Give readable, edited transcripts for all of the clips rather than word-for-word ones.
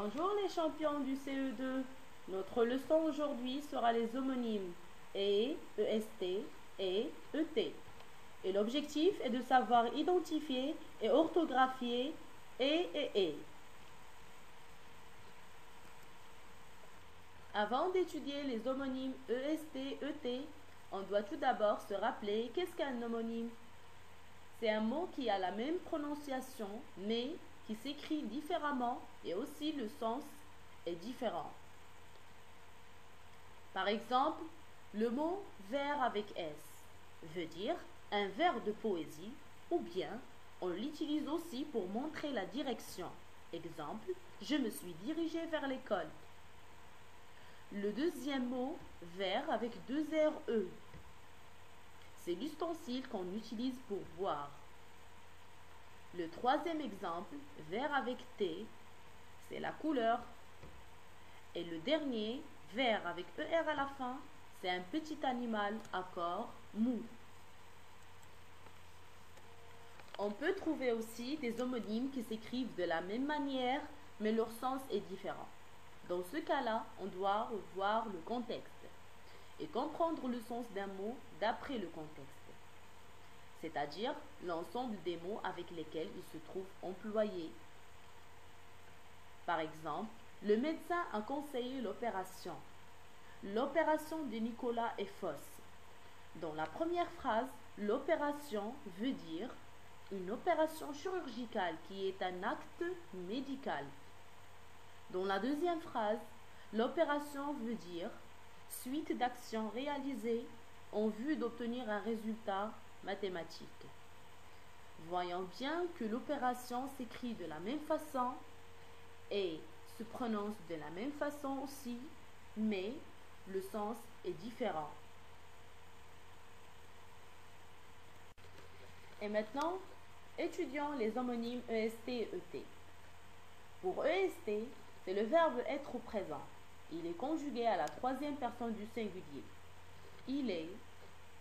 Bonjour les champions du CE2. Notre leçon aujourd'hui sera les homonymes et, EST et ET. Et l'objectif est de savoir identifier et orthographier et. Avant d'étudier les homonymes EST, ET, on doit tout d'abord se rappeler qu'est-ce qu'un homonyme. C'est un mot qui a la même prononciation, mais qui s'écrit différemment et aussi le sens est différent. Par exemple, le mot vers avec S veut dire un vers de poésie ou bien on l'utilise aussi pour montrer la direction. Exemple, je me suis dirigé vers l'école. Le deuxième mot, vers avec deux RE, c'est l'ustensile qu'on utilise pour boire. Le troisième exemple, vert avec T, c'est la couleur. Et le dernier, vert avec ER à la fin, c'est un petit animal à corps mou. On peut trouver aussi des homonymes qui s'écrivent de la même manière, mais leur sens est différent. Dans ce cas-là, on doit revoir le contexte et comprendre le sens d'un mot d'après le contexte, c'est-à-dire l'ensemble des mots avec lesquels il se trouve employé. Par exemple, le médecin a conseillé l'opération. L'opération de Nicolas est fausse. Dans la première phrase, l'opération veut dire une opération chirurgicale qui est un acte médical. Dans la deuxième phrase, l'opération veut dire suite d'actions réalisées en vue d'obtenir un résultat mathématique. Voyons bien que l'opération s'écrit de la même façon et se prononce de la même façon aussi, mais le sens est différent. Et maintenant, étudions les homonymes EST et ET. Pour EST, c'est le verbe être au présent. Il est conjugué à la troisième personne du singulier. Il est,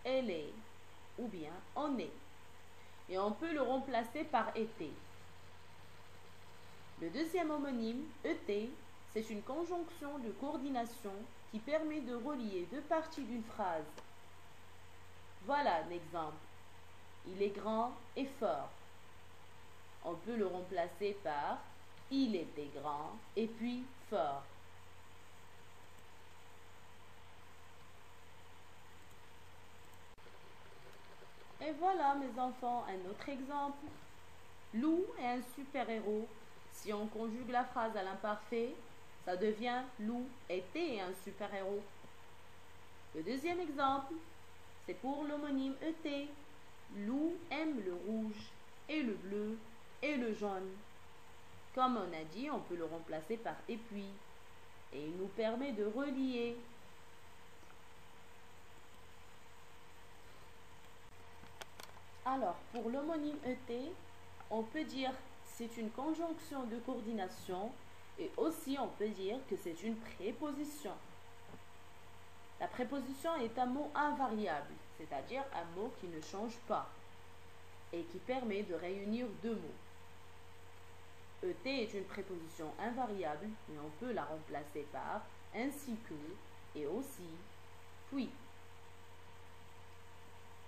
elle est, ou bien on est. Et on peut le remplacer par été. Le deuxième homonyme, ET, c'est une conjonction de coordination qui permet de relier deux parties d'une phrase. Voilà un exemple. Il est grand et fort. On peut le remplacer par il était grand et puis fort. Et voilà mes enfants, un autre exemple. Lou est un super-héros. Si on conjugue la phrase à l'imparfait, ça devient Lou était un super-héros. Le deuxième exemple, c'est pour l'homonyme ET. Lou aime le rouge et le bleu et le jaune. Comme on a dit, on peut le remplacer par et puis. Et il nous permet de relier. Alors, pour l'homonyme ET, on peut dire c'est une conjonction de coordination et aussi on peut dire que c'est une préposition. La préposition est un mot invariable, c'est-à-dire un mot qui ne change pas et qui permet de réunir deux mots. ET est une préposition invariable, mais on peut la remplacer par ainsi que et aussi, puis.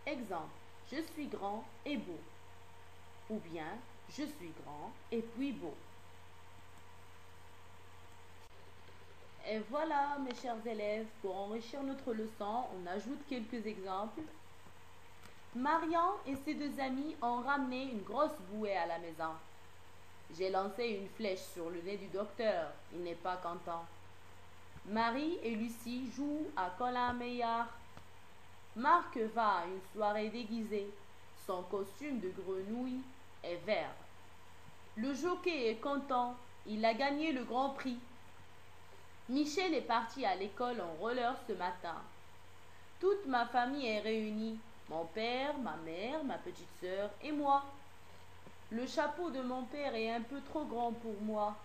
Exemple, je suis grand et beau. Ou bien, je suis grand et puis beau. Et voilà, mes chers élèves, pour enrichir notre leçon, on ajoute quelques exemples. Marian et ses deux amis ont ramené une grosse bouée à la maison. J'ai lancé une flèche sur le nez du docteur. Il n'est pas content. Marie et Lucie jouent à Colin Meillard. Marc va à une soirée déguisée. Son costume de grenouille est vert. Le jockey est content. Il a gagné le grand prix. Michel est parti à l'école en roller ce matin. Toute ma famille est réunie. Mon père, ma mère, ma petite sœur et moi. Le chapeau de mon père est un peu trop grand pour moi.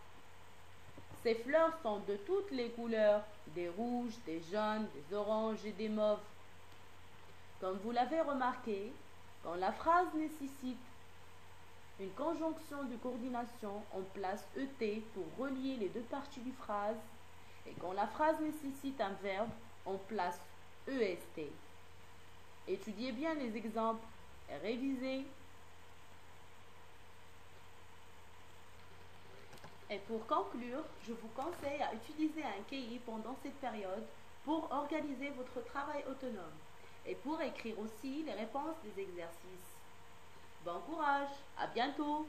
Ces fleurs sont de toutes les couleurs, des rouges, des jaunes, des oranges et des mauves. Comme vous l'avez remarqué, quand la phrase nécessite Une conjonction de coordination, on place ET pour relier les deux parties du phrase. Et quand la phrase nécessite un verbe, on place EST. Étudiez bien les exemples et révisez. Et pour conclure, je vous conseille à utiliser un cahier pendant cette période pour organiser votre travail autonome et pour écrire aussi les réponses des exercices. Bon courage, à bientôt!